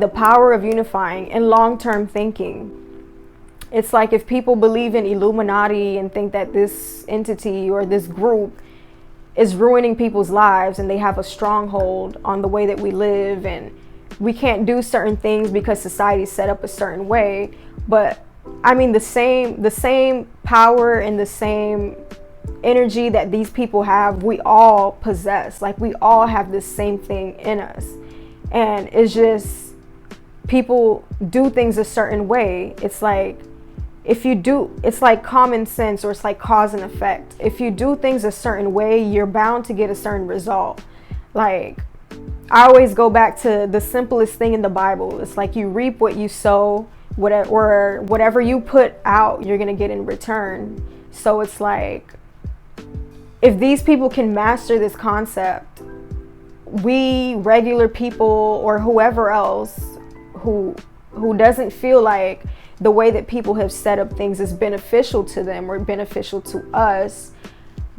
The power of unifying and long-term thinking. It's like if people believe in Illuminati and think that this entity or this group is ruining people's lives and they have a stronghold on the way that we live, and we can't do certain things because society's set up a certain way. But I mean, the same power and the same energy that these people have, we all possess. Like, we all have this same thing in us. And it's just, people do things a certain way. It's like, it's like common sense, or it's like cause and effect. If you do things a certain way, you're bound to get a certain result. Like, I always go back to the simplest thing in the Bible. It's like you reap what you sow, whatever you put out, you're gonna get in return. So it's like, if these people can master this concept, we regular people, or whoever else who doesn't feel like the way that people have set up things is beneficial to them or beneficial to us,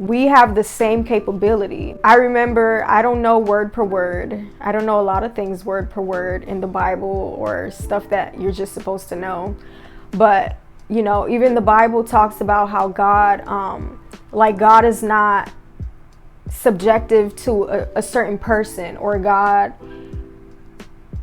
we have the same capability. I remember, I don't know word per word. I don't know a lot of things word per word in the Bible, or stuff that you're just supposed to know. But, you know, even the Bible talks about how God, God is not subjective to a certain person, or God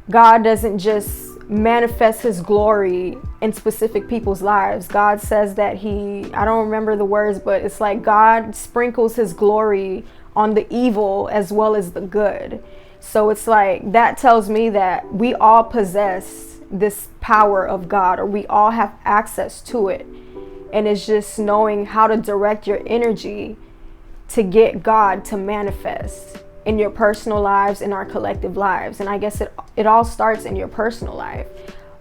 doesn't just manifest his glory in specific people's lives. God says that I don't remember the words, but it's like God sprinkles his glory on the evil as well as the good. So it's like, that tells me that we all possess this power of God, or we all have access to it. And it's just knowing how to direct your energy to get God to manifest in your personal lives, in our collective lives. And I guess it all starts in your personal life.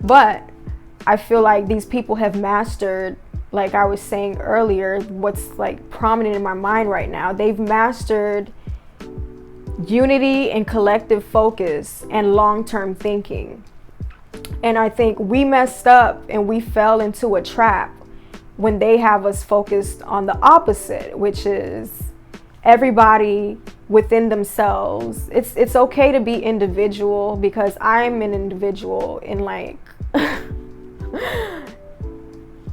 But I feel like these people have mastered, like I was saying earlier, what's like prominent in my mind right now. They've mastered unity and collective focus and long-term thinking. And I think we messed up and we fell into a trap when they have us focused on the opposite, which is everybody within themselves. It's okay to be individual, because I'm an individual in like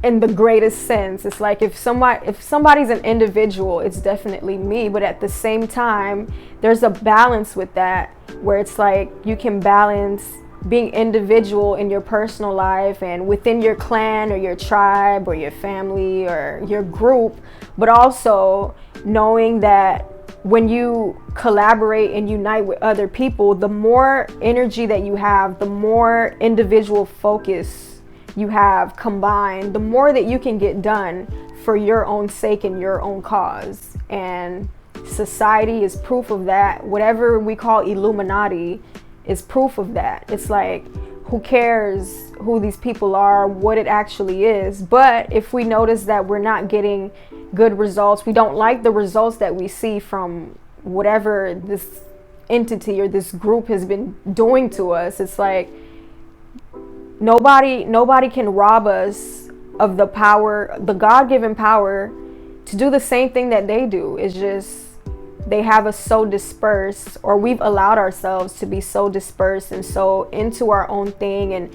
in the greatest sense. It's like, if somebody's an individual, it's definitely me. But at the same time, there's a balance with that, where it's like you can balance being individual in your personal life and within your clan or your tribe or your family or your group, but also knowing that when you collaborate and unite with other people, the more energy that you have, the more individual focus you have combined, the more that you can get done for your own sake and your own cause. And society is proof of that. Whatever we call Illuminati is proof of that. It's like, who cares who these people are, what it actually is? But if we notice that we're not getting good results, we don't like the results that we see from whatever this entity or this group has been doing to us, it's like, nobody can rob us of the power, the God-given power to do the same thing that they do. It's just, they have us so dispersed, or we've allowed ourselves to be so dispersed and so into our own thing, and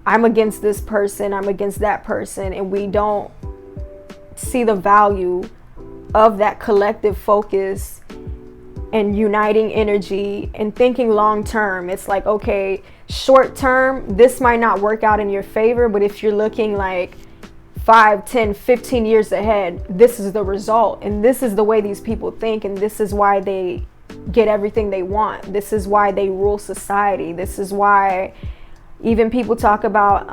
I'm against this person, I'm against that person, and we don't see the value of that collective focus and uniting energy and thinking long term. It's like, okay, short term, this might not work out in your favor, but if you're looking like 5, 10, 15 years ahead, this is the result, and this is the way these people think, and this is why they get everything they want. This is why they rule society. This is why even people talk about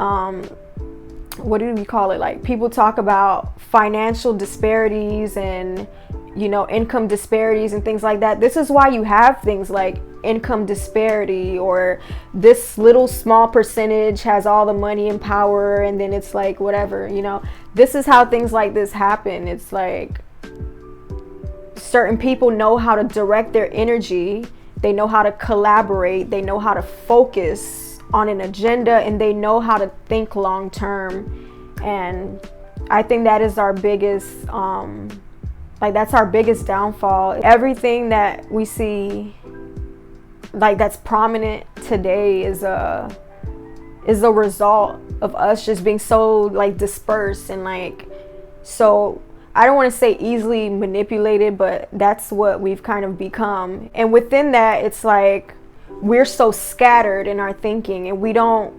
what do we call it? Like, people talk about financial disparities and, you know, income disparities and things like that. This is why you have things like income disparity, or this little small percentage has all the money and power, and then it's like whatever, you know. This is how things like this happen. It's like certain people know how to direct their energy, they know how to collaborate, they know how to focus on an agenda, and they know how to think long term. And I think that is our biggest that's our biggest downfall. Everything that we see like that's prominent today is is a result of us just being so like dispersed and like, so I don't want to say easily manipulated, but that's what we've kind of become. And within that, it's like we're so scattered in our thinking, and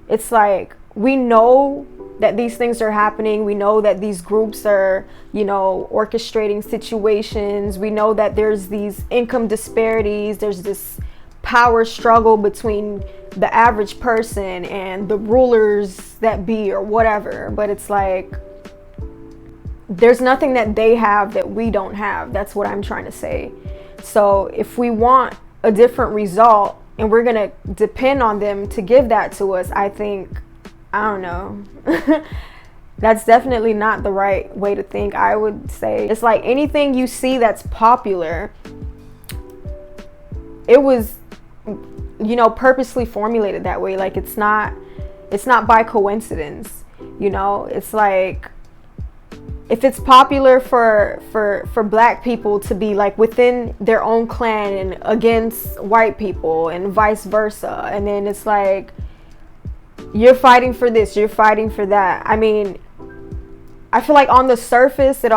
it's like we know that these things are happening. We know that these groups are, orchestrating situations. We know that there's these income disparities. There's this power struggle between the average person and the rulers that be or whatever. But it's like, there's nothing that they have that we don't have. That's what I'm trying to say. So if we want a different result and we're going to depend on them to give that to us, I don't know. That's definitely not the right way to think. I would say it's like anything you see that's popular, it was, purposely formulated that way. Like it's not by coincidence. It's like, if it's popular for black people to be like within their own clan and against white people and vice versa, and then it's like you're fighting for this, you're fighting for that. I mean, I feel like on the surface it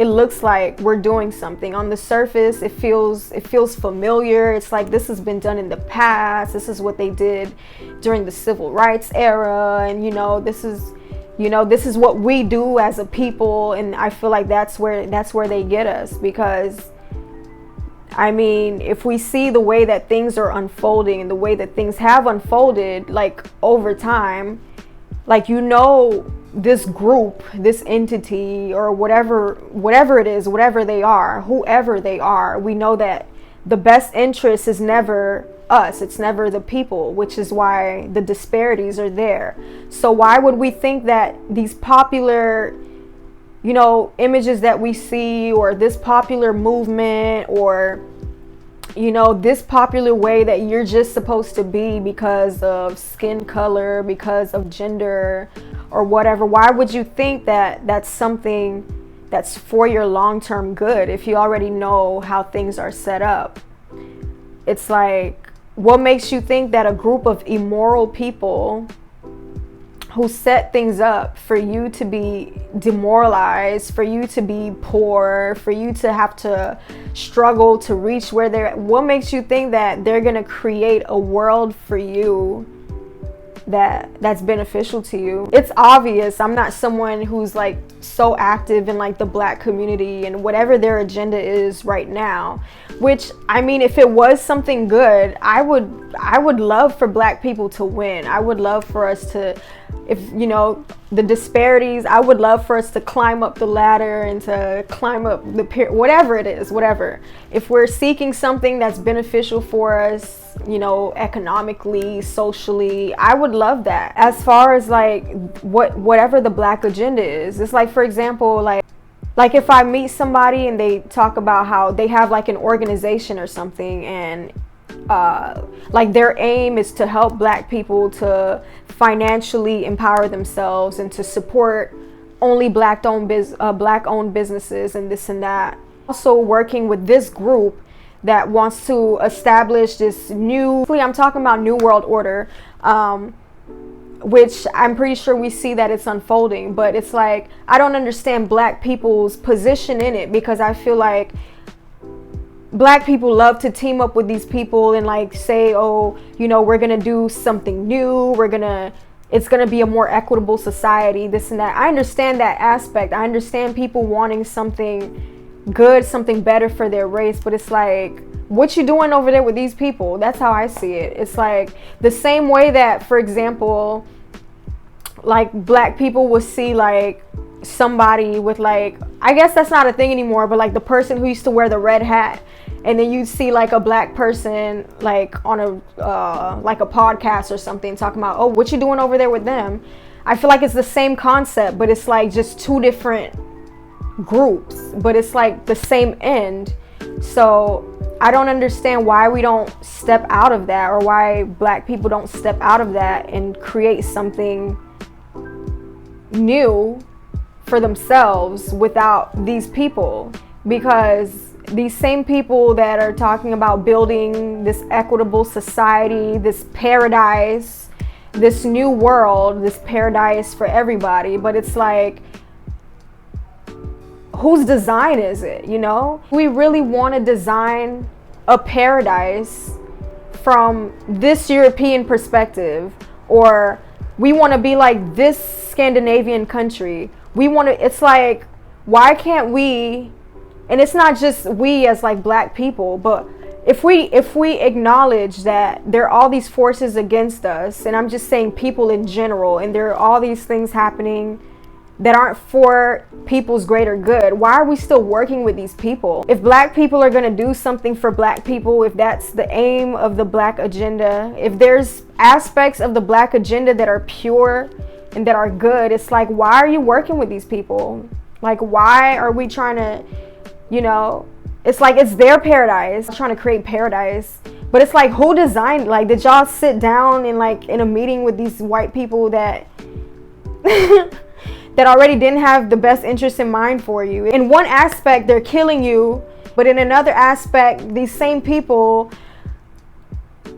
looks like we're doing something. On the surface it feels familiar. It's like this has been done in the past. This is what they did during the civil rights era, and this is what we do as a people. And I feel like that's where they get us, because I mean, if we see the way that things are unfolding and the way that things have unfolded, like over time, like, this group, this entity, or whatever it is, whatever they are, whoever they are, we know that the best interest is never us. It's never the people, which is why the disparities are there. So why would we think that these popular, images that we see, or this popular movement, or, this popular way that you're just supposed to be because of skin color, because of gender, or whatever, why would you think that that's something that's for your long-term good if you already know how things are set up? It's like, what makes you think that a group of immoral people who set things up for you to be demoralized, for you to be poor, for you to have to struggle to reach where they're at, what makes you think that they're gonna create a world for you that's beneficial to you? It's obvious. I'm not someone who's like so active in like the black community and whatever their agenda is right now, which, I mean, if it was something good, I would love for black people to win. I would love for us to, if the disparities, I would love for us to climb up the ladder and to climb up the whatever it is, whatever. If we're seeking something that's beneficial for us, economically, socially, I would love that. As far as like whatever the black agenda is, it's like, for example, like if I meet somebody and they talk about how they have like an organization or something, and like their aim is to help black people to financially empower themselves and to support only black-owned businesses and this and that. Also working with this group that wants to establish this I'm talking about New World Order, which I'm pretty sure we see that it's unfolding, but it's like, I don't understand black people's position in it, because I feel like black people love to team up with these people and like say, oh, we're gonna do something new, it's gonna be a more equitable society, this and that. I understand that aspect. I understand people wanting something good, something better for their race, but it's like, what you doing over there with these people? That's how I see it. It's like the same way that, for example, like black people will see like somebody with like, I guess that's not a thing anymore, but like the person who used to wear the red hat, and then you see like a black person like on like a podcast or something talking about, oh, what you doing over there with them? I feel like it's the same concept, but it's like just two different groups, but it's like the same end. So I don't understand why we don't step out of that, or why black people don't step out of that and create something new for themselves without these people. Because these same people that are talking about building this equitable society, this paradise, this new world, this paradise for everybody, but it's like, whose design is it, you know? We really want to design a paradise from this European perspective, or we want to be like this Scandinavian country. We want to, it's like, why can't we, and it's not just we as like black people, but if we acknowledge that there are all these forces against us, and I'm just saying people in general, and there are all these things happening that aren't for people's greater good, why are we still working with these people? If black people are going to do something for black people, if that's the aim of the black agenda, if there's aspects of the black agenda that are pure and that are good, it's like, why are you working with these people? Like, why are we trying to, you know, it's like, it's their paradise, trying to create paradise. But it's like, who designed, like, did y'all sit down and like in a meeting with these white people that that already didn't have the best interest in mind for you? In one aspect, they're killing you, but in another aspect, these same people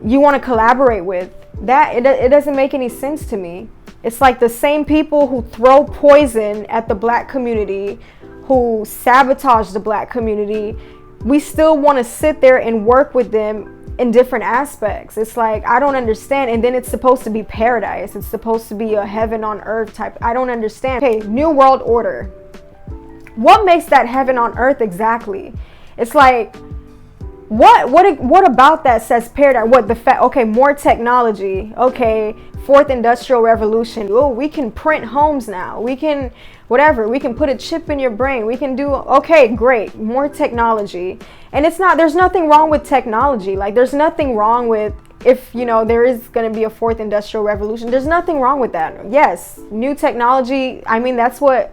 you want to collaborate with. That it doesn't make any sense to me. It's like the same people who throw poison at the black community, who sabotage the black community, we still want to sit there and work with them in different aspects. It's like, I don't understand. And then it's supposed to be paradise. It's supposed to be a heaven on earth type. I don't understand. Okay, New World Order. What makes that heaven on earth exactly? It's like, what about that says paradise? What the fact? Okay, more technology. Okay, fourth industrial revolution. Oh, we can print homes now. We can whatever. We can put a chip in your brain. We can do, okay, great, more technology. And it's not, there's nothing wrong with technology. Like, there's nothing wrong with, if, you know, there is going to be a fourth industrial revolution, there's nothing wrong with that. Yes, new technology. I mean, that's what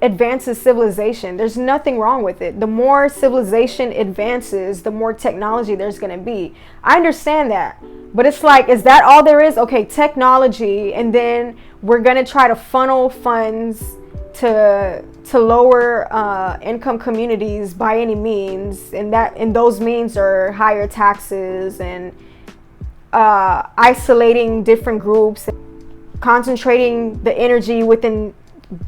advances civilization. There's nothing wrong with it. The more civilization advances, the more technology there's going to be. I understand that. But it's like, is that all there is? Okay, technology, and then we're going to try to funnel funds to lower income communities by any means, and those means are higher taxes and isolating different groups, concentrating the energy within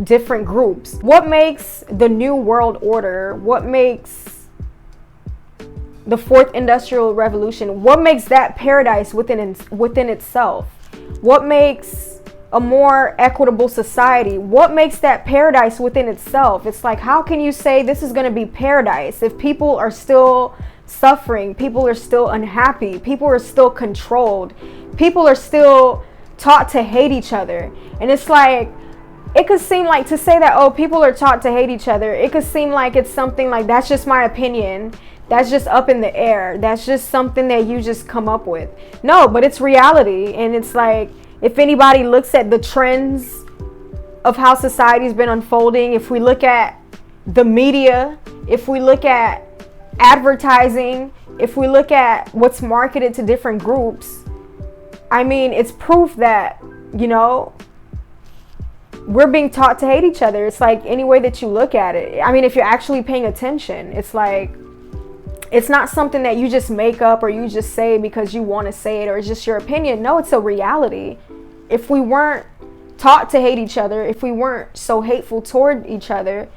different groups. What makes the New World Order, what makes the fourth industrial revolution, what makes that paradise within itself? What makes a more equitable society? What makes that paradise within itself? It's like, how can you say this is going to be paradise if people are still suffering, people are still unhappy, people are still controlled, people are still taught to hate each other? And it's like, it could seem like, to say that, oh, people are taught to hate each other, it could seem like it's something like, that's just my opinion, that's just up in the air, that's just something that you just come up with. No, but it's reality. And it's like, if anybody looks at the trends of how society's been unfolding, if we look at the media, if we look at advertising, if we look at what's marketed to different groups, I mean, it's proof that, you know, we're being taught to hate each other. It's like, any way that you look at it. I mean, if you're actually paying attention, it's like, it's not something that you just make up or you just say because you want to say it or it's just your opinion. No, it's a reality. If we weren't taught to hate each other, if we weren't so hateful toward each other,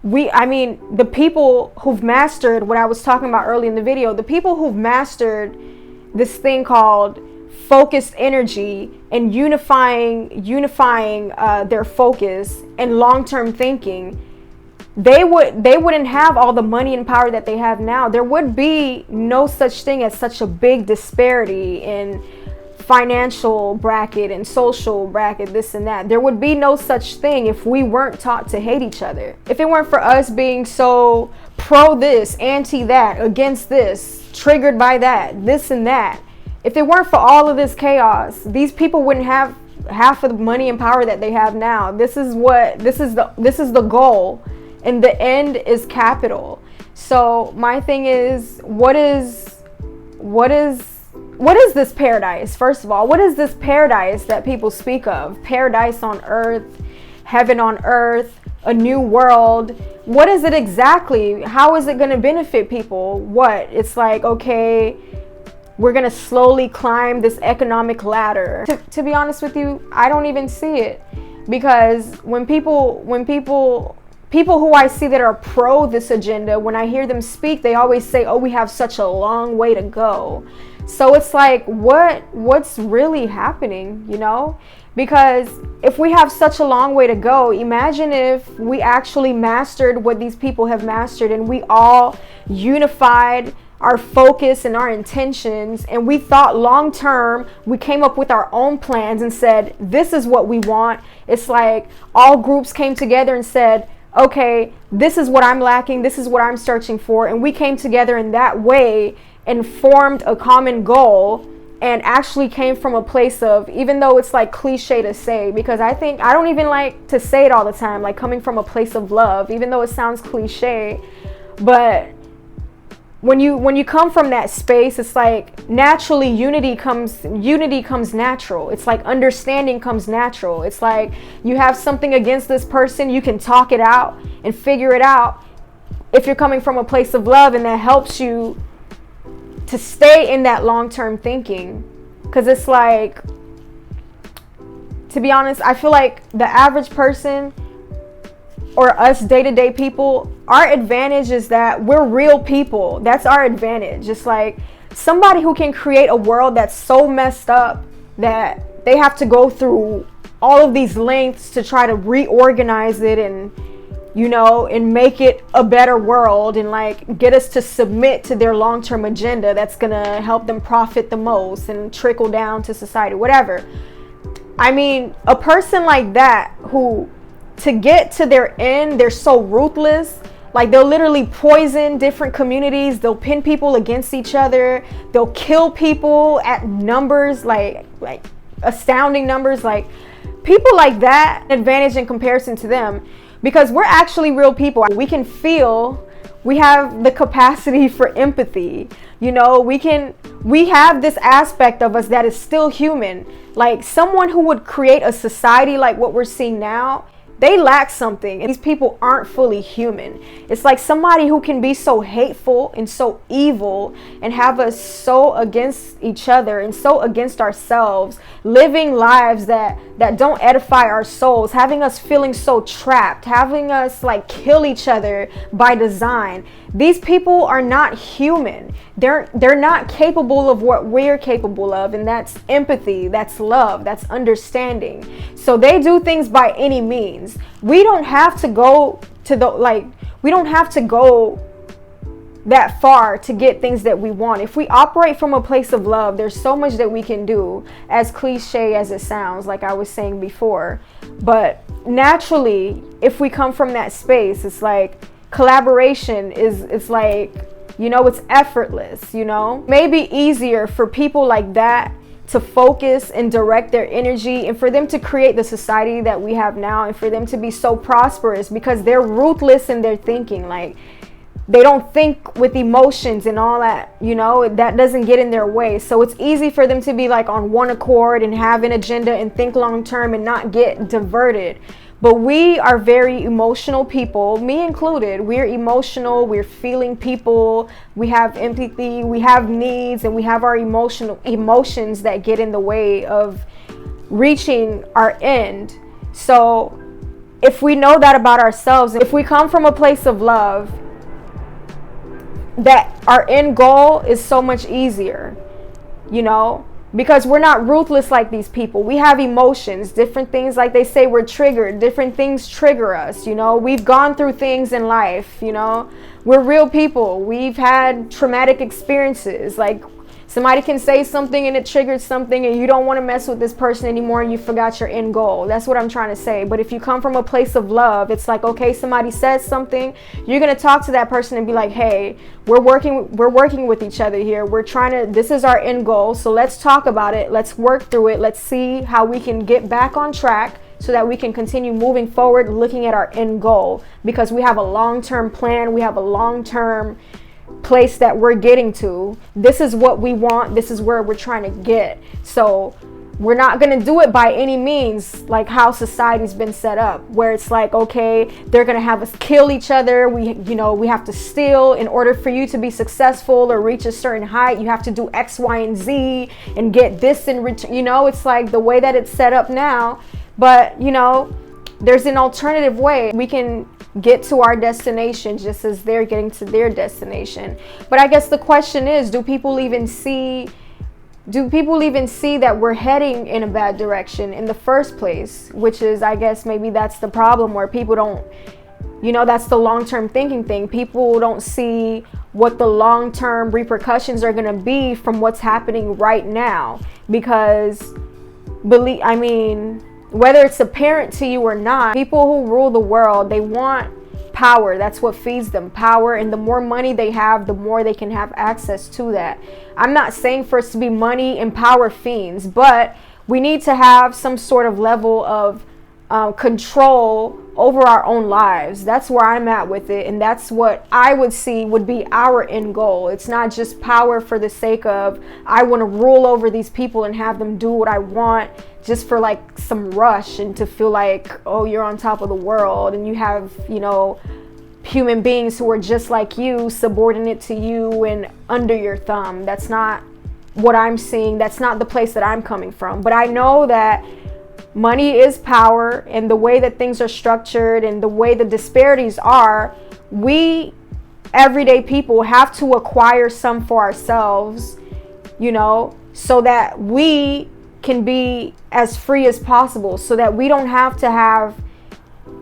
the people who've mastered what I was talking about early in the video, the people who've mastered this thing called focused energy and unifying their focus and long-term thinking, they wouldn't have all the money and power that they have now. There would be no such thing as such a big disparity in financial bracket and social bracket, this and that. There would be no such thing if we weren't taught to hate each other. If it weren't for us being so pro this, anti that, against this, triggered by that, this and that, if it weren't for all of this chaos, these people wouldn't have half of the money and power that they have now. This is the goal. And the end is capital. So my thing is, what is this paradise? First of all, what is this paradise that people speak of? Paradise on earth, heaven on earth, a new world. What is it exactly? How is it going to benefit people? What? It's like, okay, we're going to slowly climb this economic ladder. To be honest with you, I don't even see it, because when people who I see that are pro this agenda, when I hear them speak, they always say, oh, we have such a long way to go. So it's like, what's really happening, you know? Because if we have such a long way to go, imagine if we actually mastered what these people have mastered, and we all unified our focus and our intentions, and we thought long term. We came up with our own plans and said, this is what we want. It's like all groups came together and said, okay, this is what I'm lacking, this is what I'm searching for, and we came together in that way and formed a common goal, and actually came from a place of, even though it's like cliche to say, because I don't even like to say it all the time, like coming from a place of love, even though it sounds cliche, but when you come from that space, it's like naturally unity comes natural. It's like understanding comes natural. It's like you have something against this person, you can talk it out and figure it out if you're coming from a place of love, and that helps you to stay in that long-term thinking. Because it's like, to be honest, I feel like the average person, or us day-to-day people, our advantage is that we're real people. That's our advantage. It's like somebody who can create a world that's so messed up that they have to go through all of these lengths to try to reorganize it, and you know, and make it a better world, and like get us to submit to their long-term agenda that's gonna help them profit the most and trickle down to society, whatever. I mean, a person like that, who to get to their end, they're so ruthless. Like they'll literally poison different communities. They'll pin people against each other. They'll kill people at numbers, like astounding numbers. Like people like that, advantage in comparison to them, because we're actually real people. We can feel. We have the capacity for empathy. You know, we have this aspect of us that is still human. Like someone who would create a society like what we're seeing now, they lack something. And these people aren't fully human. It's like somebody who can be so hateful and so evil and have us so against each other and so against ourselves, living lives that don't edify our souls, having us feeling so trapped, having us like kill each other by design. These people are not human. They're not capable of what we're capable of, and that's empathy, that's love, that's understanding. So they do things by any means. We don't have to go to we don't have to go that far to get things that we want. If we operate from a place of love, there's so much that we can do, as cliche as it sounds, like I was saying before. But naturally, if we come from that space, it's like collaboration it's like, you know, it's effortless, you know. Maybe easier for people like that to focus and direct their energy, and for them to create the society that we have now, and for them to be so prosperous, because they're ruthless in their thinking. Like they don't think with emotions and all that, you know, that doesn't get in their way. So it's easy for them to be like on one accord and have an agenda and think long term and not get diverted. But we are very emotional people, me included. We're emotional, we're feeling people, we have empathy, we have needs, and we have our emotions that get in the way of reaching our end. So if we know that about ourselves, if we come from a place of love, that our end goal is so much easier, you know, because we're not ruthless like these people. We have emotions, different things, like they say, we're triggered, different things trigger us, you know. We've gone through things in life, you know. We're real people. We've had traumatic experiences. Like somebody can say something and it triggers something, and you don't want to mess with this person anymore, and you forgot your end goal. That's what I'm trying to say. But if you come from a place of love, it's like, okay, somebody says something, you're going to talk to that person and be like, hey, we're working with each other here. This is our end goal. So let's talk about it. Let's work through it. Let's see how we can get back on track so that we can continue moving forward, looking at our end goal, because we have a long-term plan. We have a long-term place that we're getting to. This is what we want. This is where we're trying to get. So We're not going to do it by any means like how society's been set up, where it's like, okay, they're going to have us kill each other. We have to steal in order for you to be successful or reach a certain height. You have to do X, Y, and Z and get this in return. It's like the way that it's set up now. But, there's an alternative way. We can get to our destination just as they're getting to their destination. But I guess the question is, do people even see that we're heading in a bad direction in the first place? Which is, I guess maybe that's the problem, where people don't, that's the long-term thinking thing. People don't see what the long-term repercussions are going to be from what's happening right now. Because, whether it's apparent to you or not, people who rule the world, they want power. That's what feeds them, power. And the more money they have, the more they can have access to that. I'm not saying for us to be money and power fiends, but we need to have some sort of level of control over our own lives. That's where I'm at with it. And that's what I would see would be our end goal. It's not just power for the sake of, I want to rule over these people and have them do what I want, just for like some rush and to feel like, oh, you're on top of the world, and you have, human beings who are just like you, subordinate to you and under your thumb. That's not what I'm seeing. That's not the place that I'm coming from. But I know that money is power, and the way that things are structured and the way the disparities are, we everyday people have to acquire some for ourselves, so that we can be as free as possible, so that we don't have to have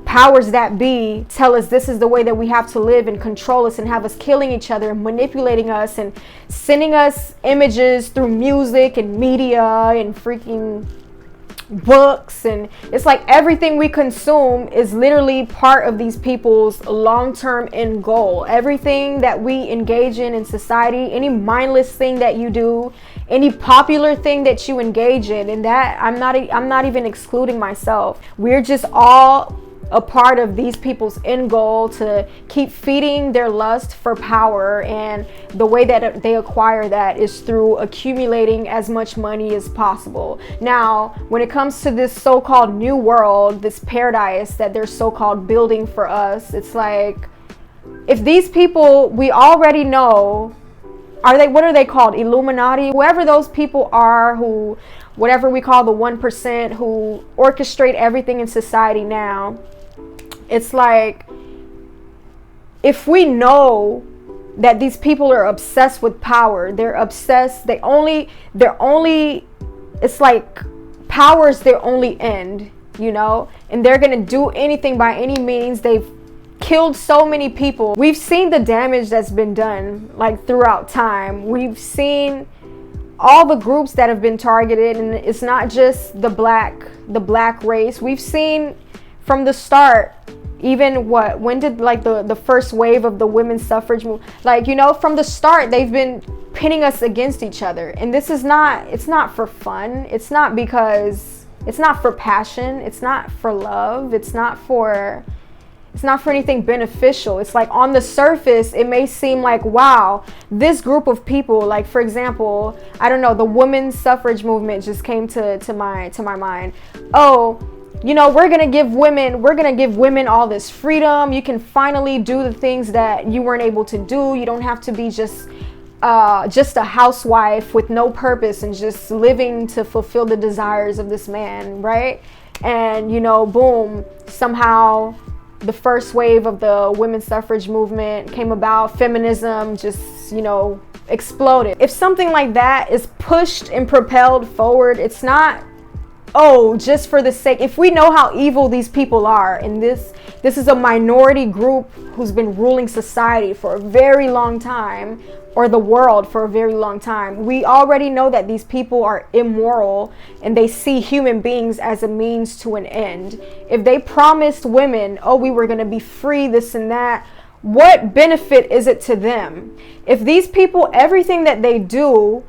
powers that be tell us this is the way that we have to live and control us and have us killing each other and manipulating us and sending us images through music and media and freaking books. And it's like everything we consume is literally part of these people's long-term end goal. Everything that we engage in society, any mindless thing that you do, any popular thing that you engage in, and that I'm not even excluding myself. We're just all a part of these people's end goal to keep feeding their lust for power, and the way that they acquire that is through accumulating as much money as possible. Now, when it comes to this so-called new world, this paradise that they're so-called building for us, it's like, if these people, we already know, what are they called? Illuminati? Whoever those people are, who, whatever we call the 1%, who orchestrate everything in society now. It's like, if we know that these people are obsessed with power, they're obsessed, it's like power is their only end, and they're going to do anything by any means. They've killed so many people. We've seen the damage that's been done, like, throughout time. We've seen all the groups that have been targeted, and it's not just the black race. We've seen from the start, even when did like the first wave of the women's suffrage move, from the start they've been pitting us against each other. And this is not, it's not for fun. It's not for passion. It's not for love. It's not for anything beneficial. It's like, on the surface, it may seem like, wow, this group of people, like, for example, I don't know, the women's suffrage movement just came to my mind. Oh, we're going to give women all this freedom. You can finally do the things that you weren't able to do. You don't have to be just a housewife with no purpose and just living to fulfill the desires of this man, right? And, boom, somehow the first wave of the women's suffrage movement came about. Feminism just, exploded. If something like that is pushed and propelled forward, it's not, just for the sake. If we know how evil these people are, and this is a minority group who's been ruling society for a very long time, or the world for a very long time, we already know that these people are immoral and they see human beings as a means to an end. If they promised women, we were going to be free, this and that, what benefit is it to them? If these people, everything that they do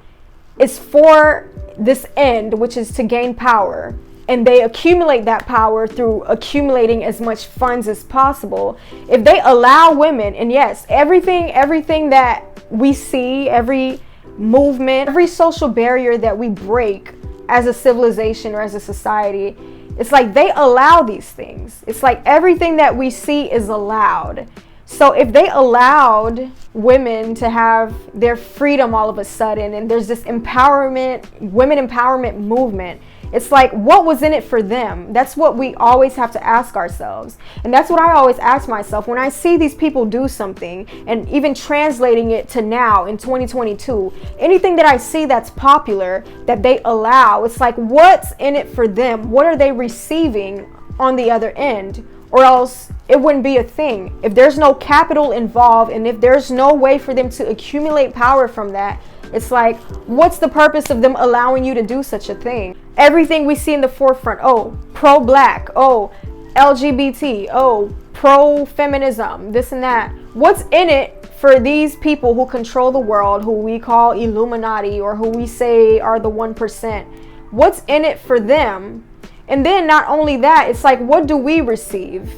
is for this end, which is to gain power, and they accumulate that power through accumulating as much funds as possible. If they allow women, and yes, everything that we see, every movement, every social barrier that we break as a civilization or as a society, it's like they allow these things. It's like everything that we see is allowed. So if they allowed women to have their freedom all of a sudden, and there's this empowerment, women empowerment movement, it's like, what was in it for them? That's what we always have to ask ourselves. And that's what I always ask myself when I see these people do something, and even translating it to now in 2022, anything that I see that's popular that they allow, it's like, what's in it for them? What are they receiving on the other end? Or else it wouldn't be a thing. If there's no capital involved, and if there's no way for them to accumulate power from that, it's like, what's the purpose of them allowing you to do such a thing? Everything we see in the forefront, oh, pro-black, oh, LGBT, oh, pro-feminism, this and that. What's in it for these people who control the world, who we call Illuminati, or who we say are the 1%? What's in it for them? And then not only that, it's like, what do we receive?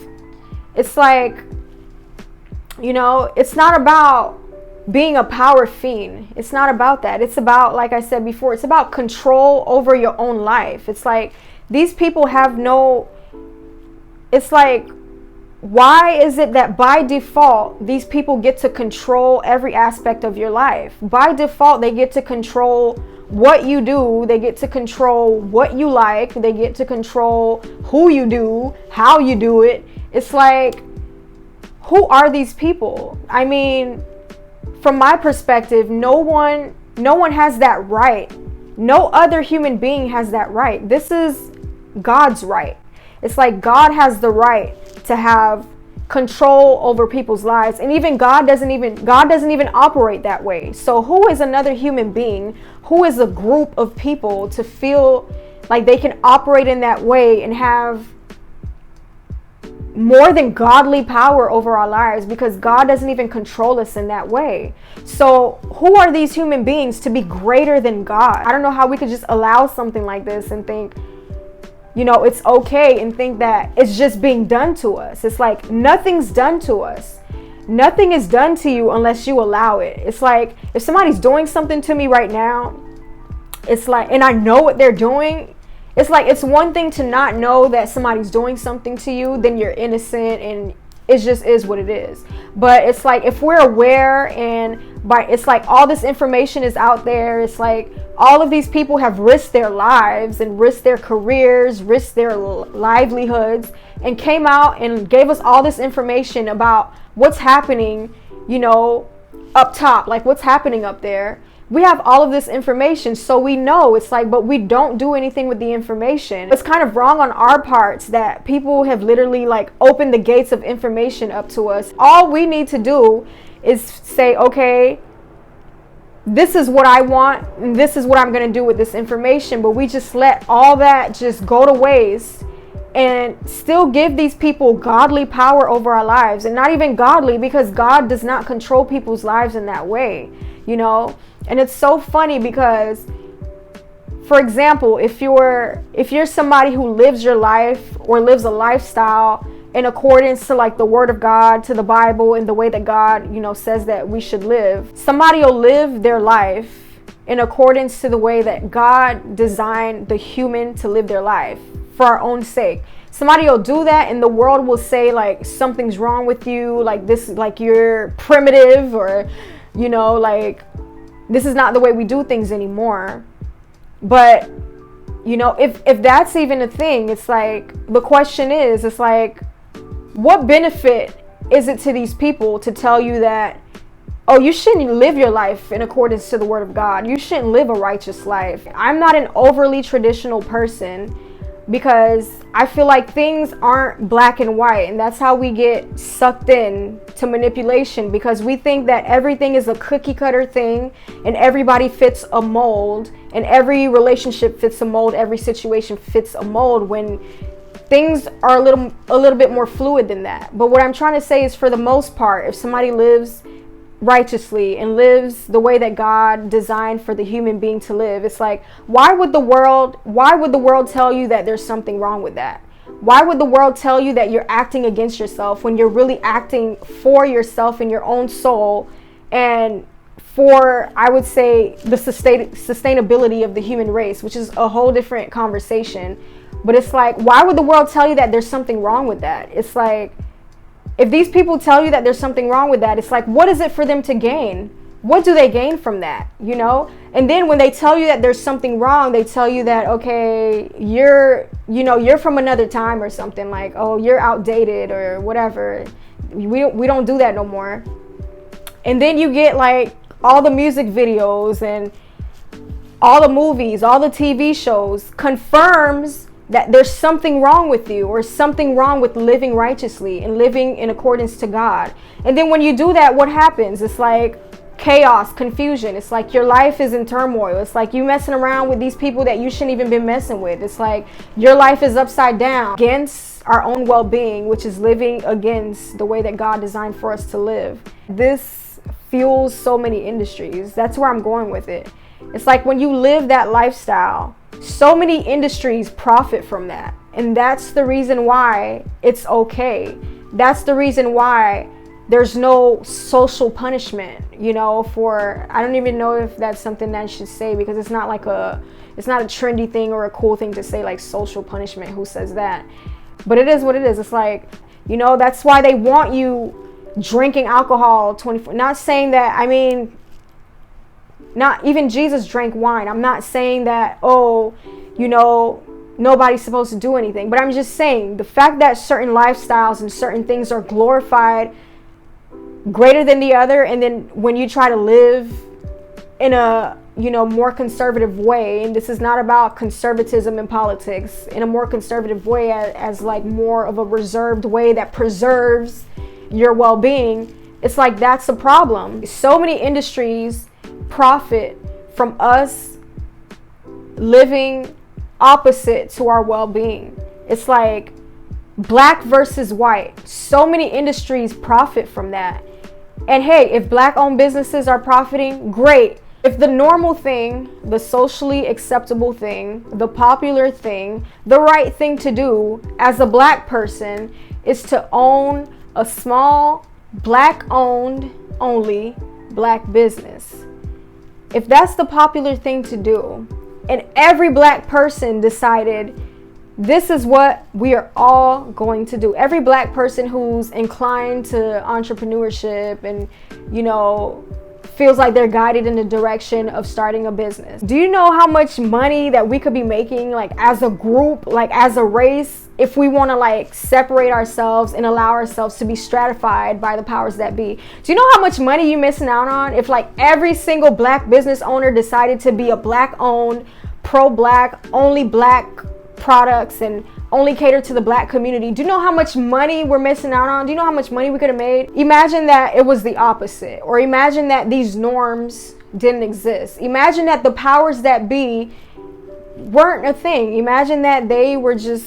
It's like, you know, it's not about being a power fiend. It's not about that. It's about, like I said before, it's about control over your own life. It's like, these people have no, it's like, why is it that by default, these people get to control every aspect of your life? By default, they get to control what you do. They get to control what you like. They get to control who you do, how you do it. It's like, who are these people? I mean, from my perspective, no one has that right. No other human being has that right. This is God's right. It's like God has the right to have control over people's lives, and even God doesn't even operate that way. So who is another human being? Who is a group of people to feel like they can operate in that way and have more than godly power over our lives, because God doesn't even control us in that way. So who are these human beings to be greater than God? I don't know how we could just allow something like this and think, you know, it's okay, and think that it's just being done to us. It's like, nothing's done to us. Nothing is done to you unless you allow it. It's like, if somebody's doing something to me right now, it's like, and I know what they're doing, it's like, it's one thing to not know that somebody's doing something to you, then you're innocent, and it just is what it is. But it's like, if we're aware, and it's like, all this information is out there, it's like, all of these people have risked their lives and risked their careers, risked their livelihoods, and came out and gave us all this information about what's happening, you know, up top, like what's happening up there. We have all of this information, so we know. It's like, but we don't do anything with the information. It's kind of wrong on our parts that people have literally like opened the gates of information up to us. All we need to do is say, okay, this is what I want, and this is what I'm going to do with this information. But we just let all that just go to waste, and still give these people godly power over our lives. And not even godly, because God does not control people's lives in that way, you know. And it's so funny because, for example, if you're somebody who lives your life or lives a lifestyle in accordance to like the word of God, to the Bible, and the way that God, you know, says that we should live, somebody will live their life in accordance to the way that God designed the human to live their life for our own sake. Somebody will do that, and the world will say like something's wrong with you, like this, like you're primitive, or, you know, like this is not the way we do things anymore. But, you know, if that's even a thing, it's like, the question is, it's like, what benefit is it to these people to tell you that, oh, you shouldn't live your life in accordance to the word of God. You shouldn't live a righteous life. I'm not an overly traditional person, because I feel like things aren't black and white, and that's how we get sucked in to manipulation, because we think that everything is a cookie cutter thing, and everybody fits a mold, and every relationship fits a mold, every situation fits a mold, when things are a little bit more fluid than that. But what I'm trying to say is, for the most part, if somebody lives righteously and lives the way that God designed for the human being to live, it's like, why would the world tell you that there's something wrong with that? Why would the world tell you that you're acting against yourself when you're really acting for yourself and your own soul and for, I would say, the sustainability of the human race, which is a whole different conversation. But it's like, why would the world tell you that there's something wrong with that? It's like, if these people tell you that there's something wrong with that, it's like, what is it for them to gain? What do they gain from that, you know? And then when they tell you that there's something wrong, they tell you that, okay, you're from another time or something, like, oh, you're outdated or whatever. We don't do that no more. And then you get like all the music videos and all the movies, all the TV shows confirms that there's something wrong with you, or something wrong with living righteously and living in accordance to God. And then when you do that, what happens? It's like chaos, confusion. It's like your life is in turmoil. It's like you messing around with these people that you shouldn't even be messing with. It's like your life is upside down against our own well-being, which is living against the way that God designed for us to live. This fuels so many industries. That's where I'm going with it. It's like when you live that lifestyle, so many industries profit from that. And that's the reason why it's okay. That's the reason why there's no social punishment, you know, for, I don't even know if that's something that I should say, because it's not a trendy thing or a cool thing to say, like social punishment. Who says that? But it is what it is. It's like, you know, that's why they want you drinking alcohol 24. Not saying that, I mean, not even Jesus drank wine. I'm not saying that, oh, you know, nobody's supposed to do anything. But I'm just saying the fact that certain lifestyles and certain things are glorified greater than the other, and then when you try to live in a, you know, more conservative way, and this is not about conservatism in politics, in a more conservative way, as like more of a reserved way that preserves your well-being, it's like that's a problem. So many industries profit from us living opposite to our well-being. It's like black versus white. So many industries profit from that. And hey, if black-owned businesses are profiting, great. If the normal thing, the socially acceptable thing, the popular thing, the right thing to do as a black person is to own a small black-owned only black business, if that's the popular thing to do, and every black person decided this is what we are all going to do, every black person who's inclined to entrepreneurship and, you know, feels like they're guided in the direction of starting a business. Do you know how much money that we could be making, like as a group, like as a race, if we want to like separate ourselves and allow ourselves to be stratified by the powers that be? Do you know how much money you're missing out on if like every single black business owner decided to be a black owned, pro-black, only black products and only cater to the black community? Do you know how much money we're missing out on? Do you know how much money we could have made? Imagine that it was the opposite, or imagine that these norms didn't exist. Imagine that the powers that be weren't a thing. Imagine that they were just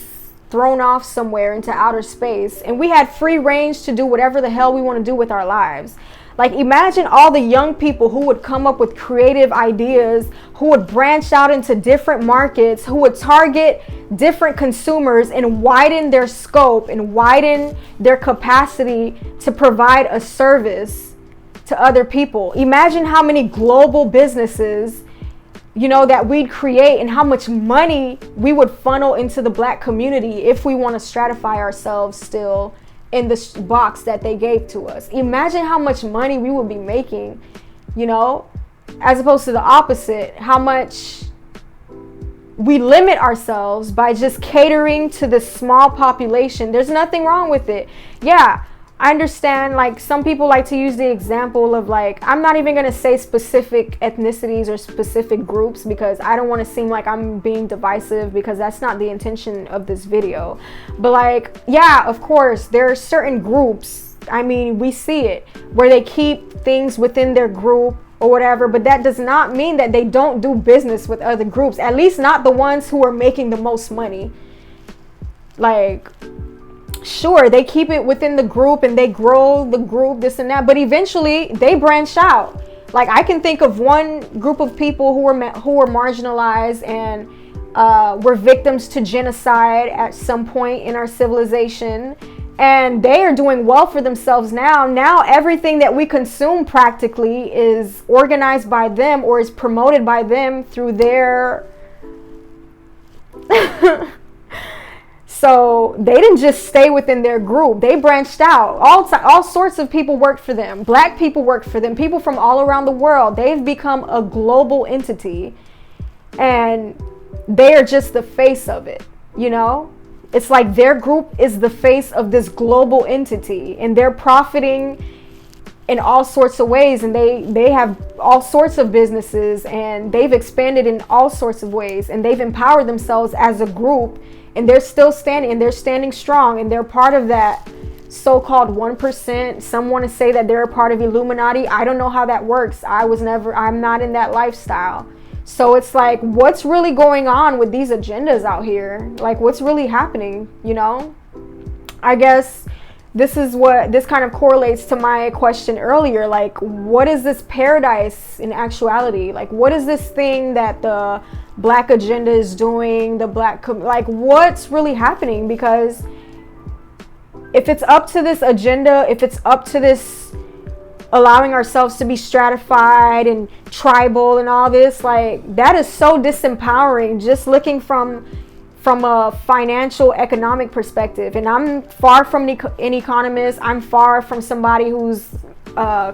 thrown off somewhere into outer space and we had free range to do whatever the hell we want to do with our lives. Like, imagine all the young people who would come up with creative ideas, who would branch out into different markets, who would target different consumers and widen their scope and widen their capacity to provide a service to other people. Imagine how many global businesses, you know, that we'd create, and how much money we would funnel into the black community if we want to stratify ourselves still in the box that they gave to us. Imagine how much money we would be making, you know, as opposed to the opposite, how much we limit ourselves by just catering to the small population. There's nothing wrong with it. Yeah, I understand, like, some people like to use the example of, like, I'm not even going to say specific ethnicities or specific groups because I don't want to seem like I'm being divisive, because that's not the intention of this video. But, like, yeah, of course, there are certain groups, I mean, we see it, where they keep things within their group or whatever, but that does not mean that they don't do business with other groups, at least not the ones who are making the most money. Like, sure, they keep it within the group and they grow the group, this and that, but eventually they branch out. Like, I can think of one group of people who were marginalized and were victims to genocide at some point in our civilization, and they are doing well for themselves now. Now everything that we consume practically is organized by them or is promoted by them through their so they didn't just stay within their group. They branched out. All sorts of people worked for them. Black people worked for them. People from all around the world. They've become a global entity, and they are just the face of it, you know? It's like their group is the face of this global entity, and they're profiting in all sorts of ways, and they have all sorts of businesses, and they've expanded in all sorts of ways, and they've empowered themselves as a group, and they're still standing, and they're standing strong, and they're part of that so-called 1%. Some want to say that they're a part of Illuminati. I don't know how that works. I'm not in that lifestyle. So it's like, what's really going on with these agendas out here? Like, what's really happening, you know? I guess this kind of correlates to my question earlier. Like, what is this paradise in actuality? Like, what is this thing that the black agenda is doing? Like, what's really happening? Because if it's up to this agenda, if it's up to this allowing ourselves to be stratified and tribal and all this, like, that is so disempowering, just looking from a financial economic perspective. And I'm far from an economist. I'm far from somebody who's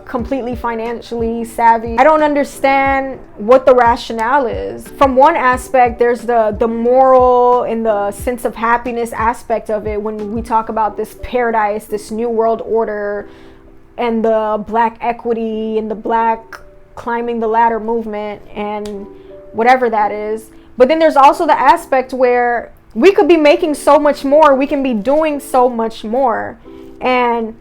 completely financially savvy. I don't understand what the rationale is. From one aspect, there's the moral and the sense of happiness aspect of it when we talk about this paradise, this new world order, and the black equity and the black climbing the ladder movement and whatever that is. But then there's also the aspect where we could be making so much more, we can be doing so much more. And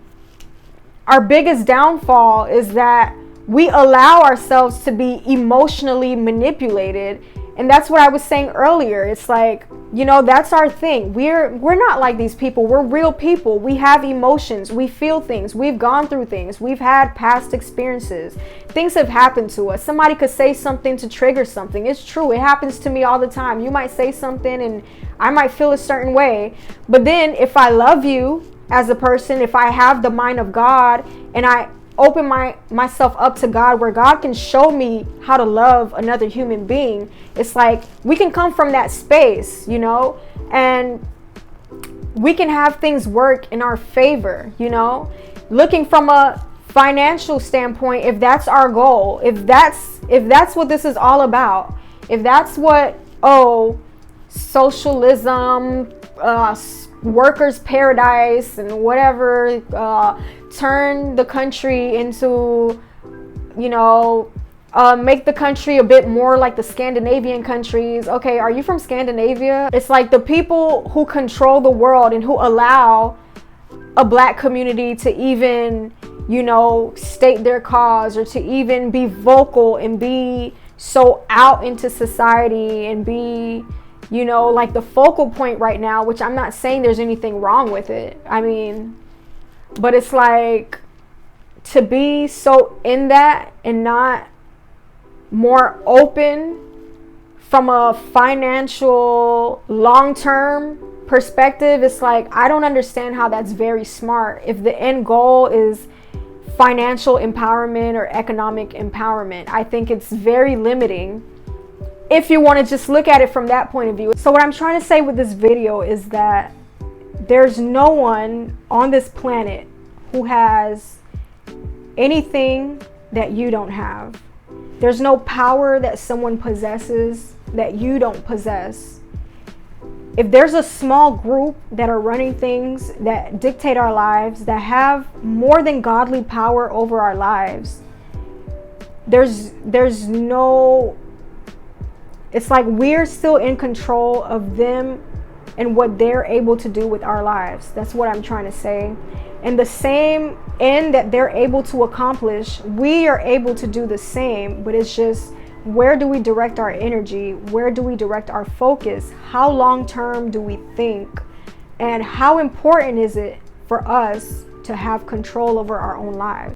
our biggest downfall is that we allow ourselves to be emotionally manipulated. And that's what I was saying earlier. It's like, you know, that's our thing. We're not like these people. We're real people. We have emotions. We feel things. We've gone through things. We've had past experiences. Things have happened to us. Somebody could say something to trigger something. It's true. It happens to me all the time. You might say something and I might feel a certain way. But then if I love you as a person, if I have the mind of God and I open myself up to God, where God can show me how to love another human being, it's like we can come from that space, you know, and we can have things work in our favor, you know. Looking from a financial standpoint, if that's our goal, if that's what this is all about, if that's what socialism, workers' paradise and whatever, turn the country into, you know, make the country a bit more like the Scandinavian countries. Okay, are you from Scandinavia? It's like the people who control the world and who allow a black community to even, you know, state their cause or to even be vocal and be so out into society and be, you know, like the focal point right now, which I'm not saying there's anything wrong with it. I mean, but it's like to be so in that and not more open from a financial long-term perspective. It's like, I don't understand how that's very smart if the end goal is financial empowerment or economic empowerment. I think it's very limiting if you want to just look at it from that point of view. So what I'm trying to say with this video is that there's no one on this planet who has anything that you don't have. There's no power that someone possesses that you don't possess. If there's a small group that are running things that dictate our lives, that have more than godly power over our lives, there's no, it's like we're still in control of them and what they're able to do with our lives. That's what I'm trying to say. And the same end that they're able to accomplish, we are able to do the same, but it's just, where do we direct our energy? Where do we direct our focus? How long-term do we think? And how important is it for us to have control over our own lives?